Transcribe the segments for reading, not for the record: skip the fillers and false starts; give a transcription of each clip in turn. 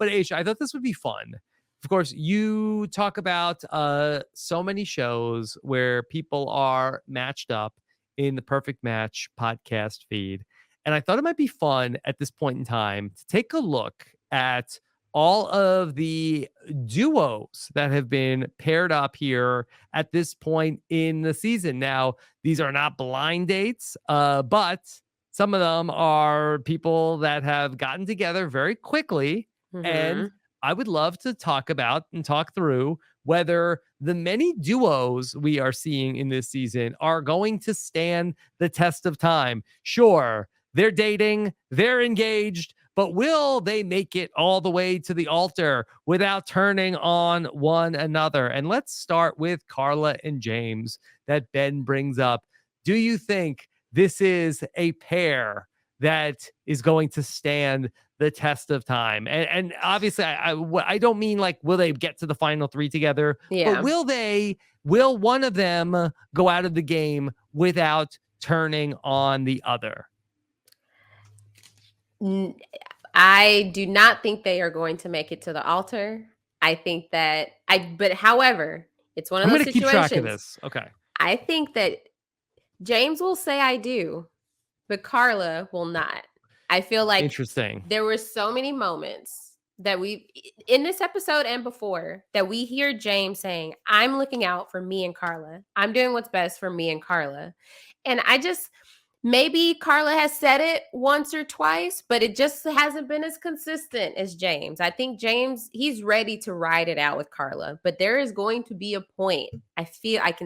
But Aysha, I thought this would be fun. Of course, you talk about so many shows where people are matched up in the Perfect Match podcast feed. And I thought it might be fun at this point in time to take a look at all of the duos that have been paired up here at this point in the season. Now, these are not blind dates, but some of them are people that have gotten together very quickly. And I would love to talk about and talk through whether the many duos we are seeing in this season are going to stand the test of time. Sure, they're dating, they're engaged, but will they make it all the way to the altar without turning on one another? And let's start with Carla and James that Ben brings up. Do you think this is a pair that is going to stand the test of time? And obviously, I don't mean like, will they get to the final three together? Yeah. But will one of them go out of the game without turning on the other? I do not think they are going to make it to the altar. I think that however, it's one of those situations. I'm going to keep track of this. Okay. I think that James will say I do, but Carla will not. I feel like interesting. There were so many moments that in this episode and before, that we hear James saying, I'm looking out for me and Carla. I'm doing what's best for me and Carla. And maybe Carla has said it once or twice, but it just hasn't been as consistent as James. I think James, he's ready to ride it out with Carla, but there is going to be a point. I feel like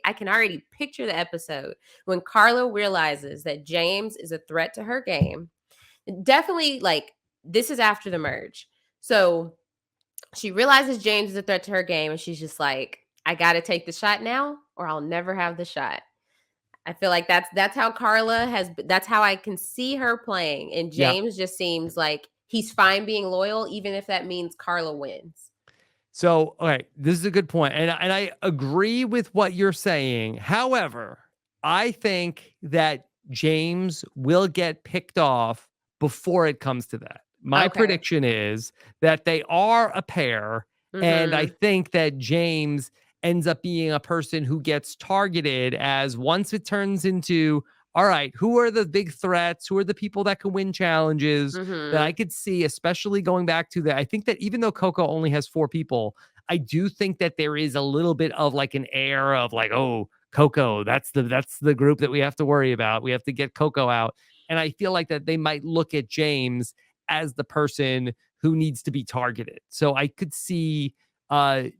I can already picture the episode when Carla realizes that James is a threat to her game. Definitely, like, this is after the merge. So she realizes James is a threat to her game, and she's just like, I got to take the shot now or I'll never have the shot. I feel like that's how Carla that's how I can see her playing. And James just seems like he's fine being loyal, even if that means Carla wins. So, all right, this is a good point. And I agree with what you're saying. However, I think that James will get picked off before it comes to that. My prediction is that they are a pair. And I think that James ends up being a person who gets targeted as once it turns into, all right, who are the big threats? Who are the people that can win challenges that I could see, especially going back to that? I think that even though Coco only has 4 people, I do think that there is a little bit of like an air of like, oh, Coco, that's the group that we have to worry about. We have to get Coco out. And I feel like that they might look at James as the person who needs to be targeted. So I could see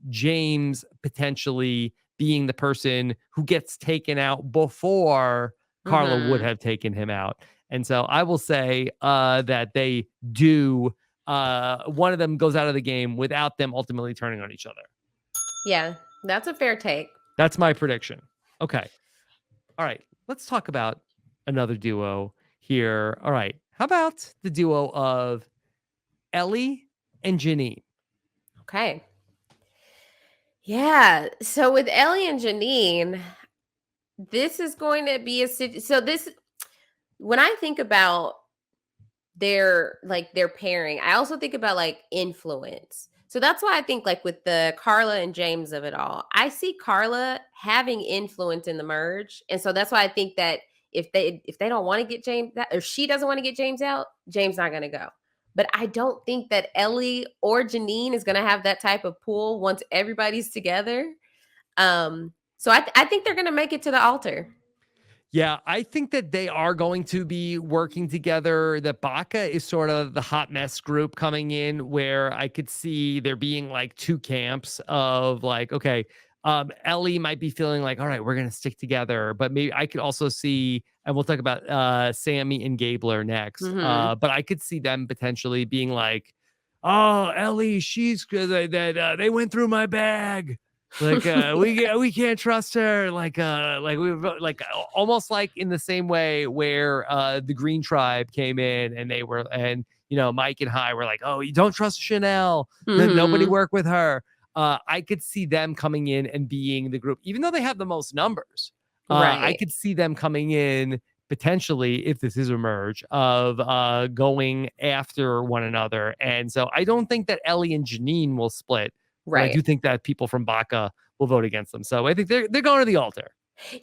James potentially being the person who gets taken out before Carla would have taken him out. And so I will say that they do, one of them goes out of the game without them ultimately turning on each other. Yeah, that's a fair take. That's my prediction. Okay. All right. Let's talk about another duo here. All right. How about the duo of Ellie and Janine? Okay. Yeah. So with Ellie and Janine, this is going to be when I think about their pairing, I also think about like influence. So that's why I think like with the Carla and James of it all, I see Carla having influence in the merge. And so that's why I think that if they don't want to get James out, or she doesn't want to get James out, James not going to go. But I don't think that Ellie or Janine is going to have that type of pull once everybody's together. So I think they're going to make it to the altar. Yeah, I think that they are going to be working together. That Baca is sort of the hot mess group coming in, where I could see there being like 2 camps of like, okay, Ellie might be feeling like, all right, we're going to stick together. But maybe I could also see, and we'll talk about Sammy and Gabler next. But I could see them potentially being like, oh, Ellie, she's that they went through my bag. Like we can't trust her. Like almost like in the same way where the Green Tribe came in and Mike and Hai were like, oh, you don't trust Chanel. Nobody work with her. I could see them coming in and being the group, even though they have the most numbers. Right. I could see them coming in potentially, if this is a merge, of going after one another. And so I don't think that Ellie and Janine will split, but I Right. do think that people from Baca will vote against them. So I think they're going to the altar.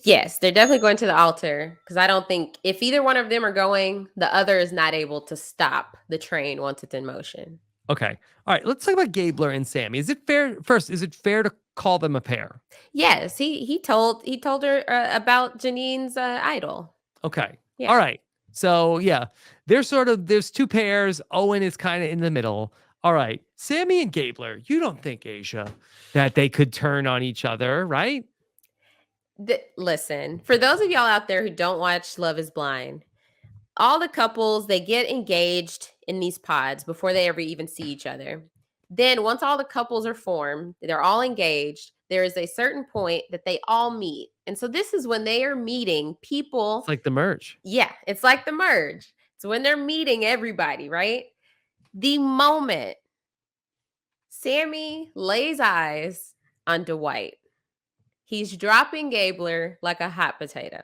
Yes, they're definitely going to the altar because I don't think if either one of them are going, the other is not able to stop the train once it's in motion. Okay. All right. Let's talk about Gabler and Sammy. Is it fair? First, is it fair to call them a pair? Yes, he told her about Janine's idol. Okay. Yeah. All right. So yeah, there's two pairs. Owen is kind of in the middle. All right. Sammy and Gabler, you don't think, Aysha, that they could turn on each other, right? Listen, for those of y'all out there who don't watch Love is Blind, all the couples they get engaged in these pods before they ever even see each other. Then once all the couples are formed, they're all engaged, there is a certain point that they all meet. And so this is when they are meeting people. It's like the merge. Yeah, it's like the merge. It's when they're meeting everybody, right? The moment Sammy lays eyes on Dwight, he's dropping Gabler like a hot potato.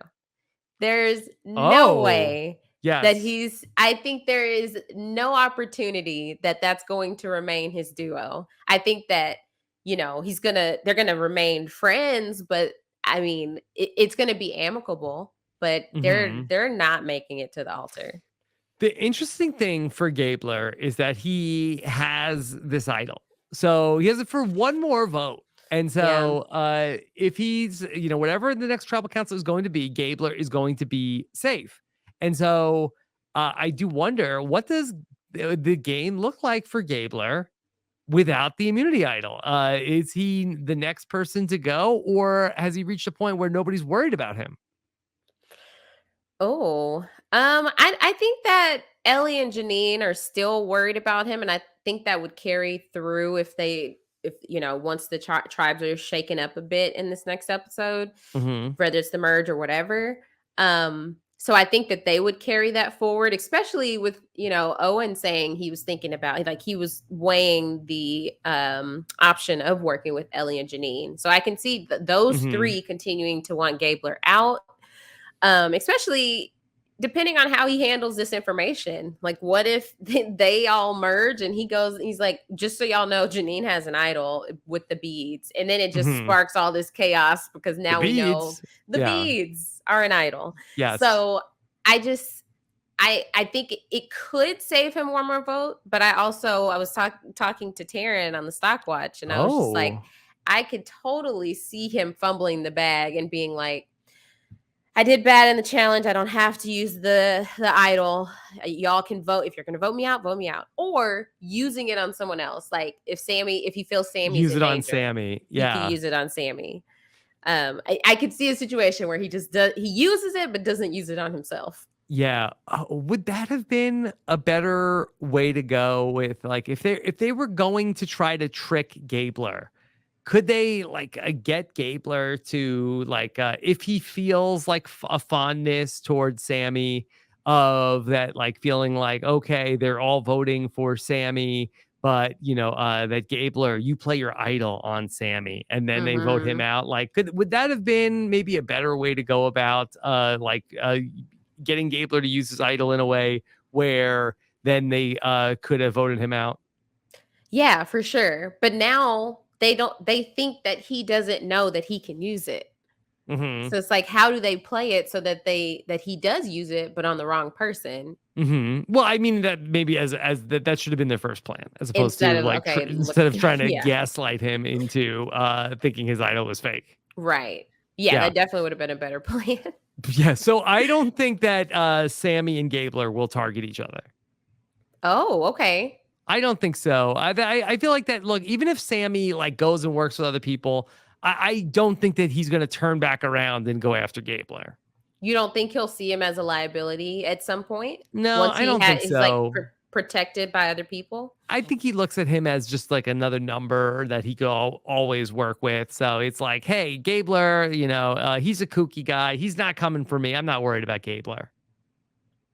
There's no way that Yes. I think there is no opportunity that that's going to remain his duo. I think that, they're going to remain friends, but I mean, it's going to be amicable, but Mhm. they're not making it to the altar. The interesting thing for Gabler is that he has this idol. So he has it for one more vote. And Yeah. so if he's, whatever the next tribal council is going to be, Gabler is going to be safe. And so I do wonder, what does the game look like for Gabler without the immunity idol? Is he the next person to go, or has he reached a point where nobody's worried about him? Oh, I think that Ellie and Janine are still worried about him, and I think that would carry through if once the tribes are shaken up a bit in this next episode, Hmm. whether it's the merge or whatever. So I think that they would carry that forward, especially with Owen saying he was thinking about, like, he was weighing the option of working with Ellie and Janine. So I can see those Hmm. three continuing to want Gabler out, especially depending on how he handles this information. Like, what if they all merge and he's like, just so y'all know, Janine has an idol with the beads. And then it just Hmm. sparks all this chaos because The now we know beads. the Yeah. beads are an idol. Yes. So I just, I think it could save him one more vote, but I was talking to Taryn on the stock watch, and I was just like, Oh. I could totally see him fumbling the bag and being like, I did bad in the challenge. I don't have to use the idol. Y'all can vote. If you're going to vote me out, vote me out. Or using it on someone else. Like if he feels Sammy's Use in it on danger, Sammy. he could Yeah. use it on Sammy. I could see a situation where he uses it but doesn't use it on himself. Yeah. Would that have been a better way to go with, like, if they were going to try to trick Gabler? Could they, like, get Gabler to, like, if he feels like a fondness towards Sammy, of that, like, feeling like, okay, they're all voting for Sammy, but that Gabler, you play your idol on Sammy, and then they vote him Mm-hmm. out. Like, would that have been maybe a better way to go about getting Gabler to use his idol in a way where then they could have voted him out? Yeah, for sure. But now they think that he doesn't know that he can use it. Hmm. So it's like, how do they play it so that he does use it, but on the wrong person? Hmm. Well, I mean, that maybe as that should have been their first plan, as opposed Instead to, of, like, okay, look, instead of trying to yeah, gaslight him into thinking his idol was fake. right. Yeah, Yeah. that definitely would have been a better plan. Yeah. So I don't think that Sammy and Gabler will target each other. Oh, okay. I don't think so. I feel like that. Look, even if Sammy, like, goes and works with other people, I don't think that he's going to turn back around and go after Gabler. You don't think he'll see him as a liability at some point No, once I don't think he's like so. protected by other people? I think he looks at him as just like another number that he could always work with. So it's like, hey, Gabler, he's a kooky guy. He's not coming for me. I'm not worried about Gabler.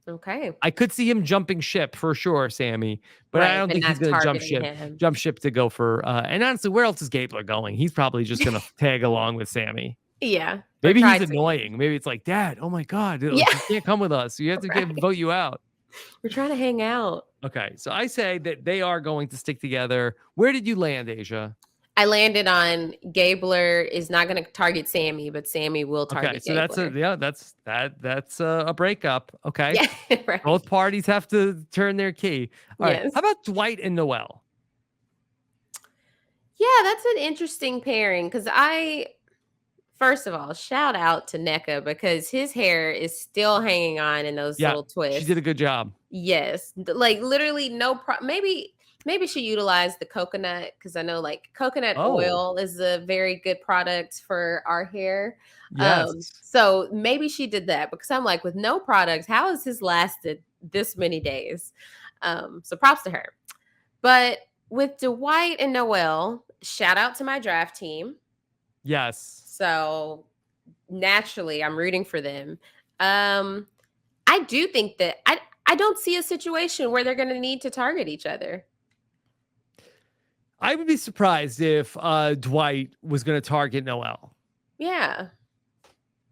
Okay. I could see him jumping ship for sure, Sammy, but I Right, don't but think he's not going to targeting him. jump ship to go for. And honestly, where else is Gabler going? He's probably just going to tag along with Sammy. Yeah. Or Maybe try he's to. annoying. Maybe it's like, Dad, oh my God, Yeah. like you can't come with us. You have to Right. vote you out. We're trying to hang out. Okay, so I say that they are going to stick together. Where did you land, Asia? I landed on Gabler is not going to target Sammy, but Sammy will Okay, target so that's Gabler. that's a breakup. Okay, Yeah. Right. both parties have to turn their key. All right, Yes. how about Dwight and Noel? Yeah, that's an interesting pairing because first of all, shout out to NECA because his hair is still hanging on in those Yeah, little she did a twists. good job. Yes, like literally maybe she utilized the coconut because I know like coconut Oh, oil is a very good product for our hair. yes. So maybe she did that because I'm like with no products, how has this lasted this many days? So props to her. But with Dwight and Noel, shout out to my draft team. Yes. So naturally, I'm rooting for them. Um, I do think that I don't see a situation where they're going to need to target each other. I would be surprised if Dwight was going to target Noel. Yeah.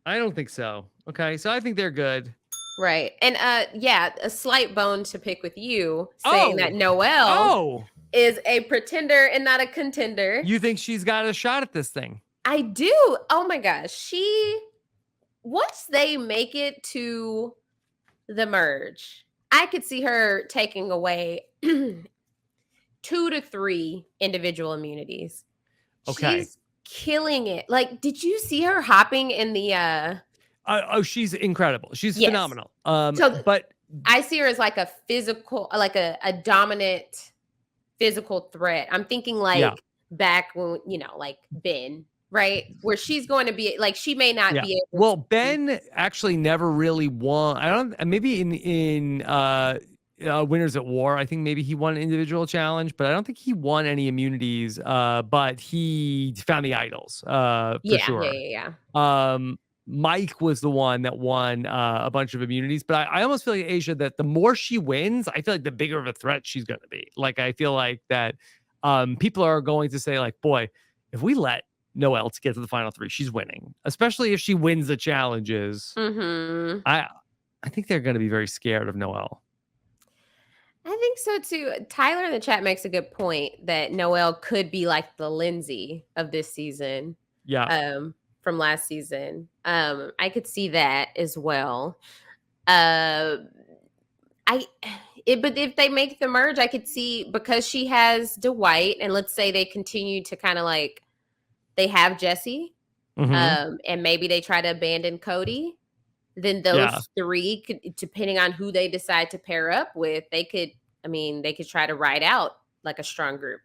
I don't think so. Okay, so I think they're good. Right. And yeah, a slight bone to pick with you saying that Oh, Noel oh, is a pretender and not a contender. you think she's got a shot at this thing? I do. Oh my gosh. Once they make it to the merge, I could see her taking away 2 to 3 individual immunities. Okay. She's killing it. Like, did you see her hopping in the Oh, she's incredible. She's yes. phenomenal. So But I see her as like a physical, like a dominant physical threat. I'm thinking yeah, like back when, like Ben, right? Where she's going to be like she may not yeah. be able Well, to. Ben actually never really won. I don't. Maybe in Winners at War, I think maybe he won an individual challenge, but I don't think he won any immunities. But he found the idols. For Yeah, yeah, sure. yeah, Mike was the one that won a bunch of immunities, but I almost feel like Asia that the more she wins, I feel like the bigger of a threat she's going to be. Like I feel like that people are going to say like, boy, if we let Noelle to get to the final 3, she's winning, especially if she wins the challenges. yeah. Mm-hmm. I think they're going to be very scared of Noelle. I think so too. Tyler in the chat makes a good point that Noelle could be like the Lindsay of this season. Yeah. From last season. I could see that as well. But if they make the merge, I could see because she has Dwight, and let's say they continue to kind of like they have Jesse, Mm-hmm. and maybe they try to abandon Cody. Then Yeah. those 3 could, depending on who they decide to pair up with, they could try to ride out like a strong group.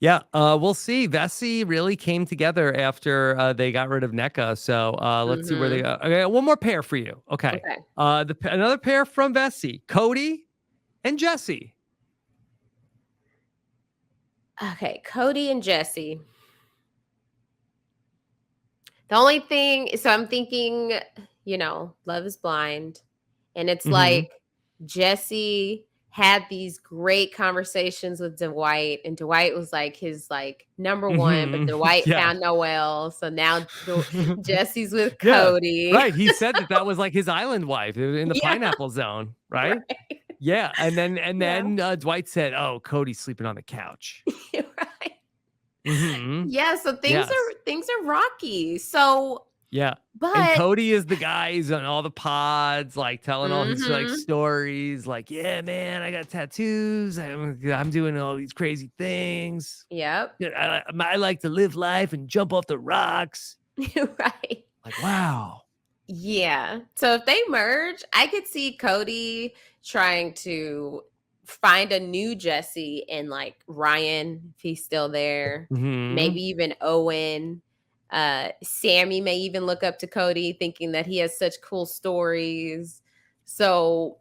Yeah, we'll see. Vessi really came together after they got rid of NECA. So let's see where they go. Okay, one more pair for you. Okay. Okay. Another pair from Vessi, Cody and Jesse. Okay, Cody and Jesse. The only thing, so I'm thinking, Love is Blind. And it's Mm-hmm. like Jesse had these great conversations with Dwight, and Dwight was like his like number one, but Mm-hmm. Dwight Yeah. found Noel. So now Jesse's with Yeah. Cody. Right. He said that was like his island wife in the Yeah, pineapple zone. Right. right. Yeah. And Yeah. then Dwight said, "Oh, Cody's sleeping on the couch." Right. Mm-hmm. Yeah, so Yes. things are rocky. So, Yeah. And but Cody is the guy who's on all the pods, like telling all his like mhm. stories, like, yeah, man, I got tattoos. I'm doing all these crazy things. Yep. Yeah, I like to live life and jump off the rocks. Right. Like, wow. Yeah. So if they merge, I could see Cody trying to find a new Jesse and like Ryan, if he's still there, Hmm. maybe even Owen. Sammy may even look up to Cody thinking that he has such cool stories. So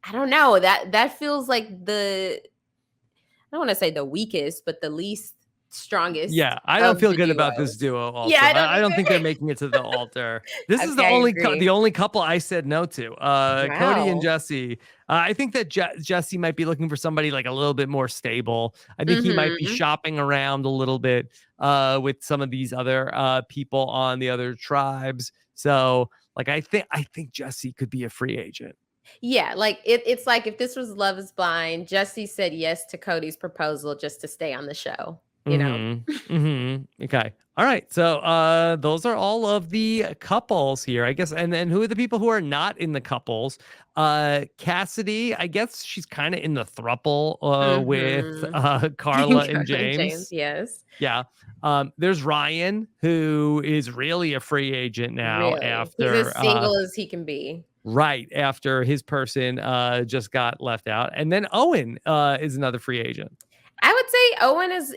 I don't know. That feels like I don't want to say the weakest, but the least strongest Yeah, I don't of feel the good about this duos. duo also. Yeah, I don't I don't think they're either. making it to the altar. This is Okay, I the agree. only couple I said no to. Cody and Wow. Jesse. I think that Jesse might be looking for somebody like a little bit more stable. I think he might be Mhm. shopping around a little bit with some of these other people on the other tribes. So, like I think Jesse could be a free agent. Yeah, like it's like if this was Love is Blind, Jesse said yes to Cody's proposal just to stay on the show, you know? Okay. All right. So those are all of the couples here, I guess. And then who are the people who are not in the couples? Cassidy, I guess she's kind of in the thruple with Mhm. Carla and Carla and James, James. yes. Yeah. There's Ryan, who is really a free agent now Really. He's after as single as he can be. right after his person just got left out. And then Owen is another free agent. I would say Owen is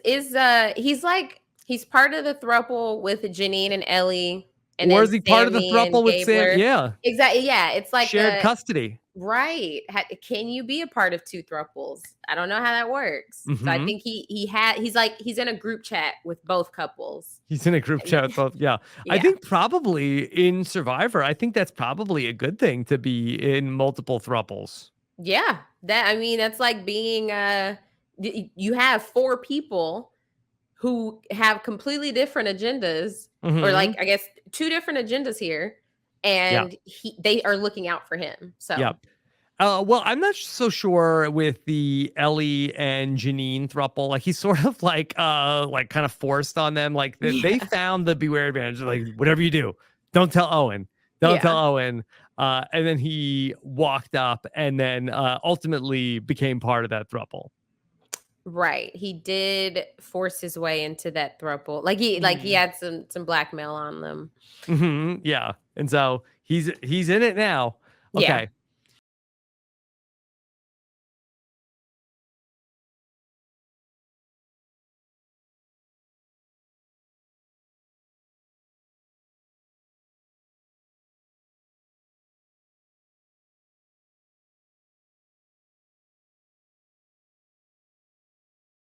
he's like he's part of the throuple with Janine and Ellie and Or then is he part of the Sammy and thruple with Sam? Gabler. Yeah. Exactly. Yeah, it's like Shared a custody. right. Can you be a part of two thruples? I don't know how that works. So I Mhm. think he's in a group chat with both couples. He's in a group And chat with both. Yeah. I yeah. think probably in Survivor, I think that's probably a good thing to be in multiple thruples. Yeah. That's like being you have four people who have completely different agendas, or like Mhm. I guess two different agendas here, Yeah. and they are looking out for him. Yeah. So Well, I'm not so sure with the Ellie and Janine thruple. Like he's sort of like kind of forced on them. Like they yeah, found the beware advantage. Like whatever you do, don't tell Owen. Don't tell yeah, Owen. And then he walked up and then ultimately became part of that thruple. right. He did force his way into that throuple. Like he had some blackmail on them. Yeah. And so he's in it now. Yeah. Okay.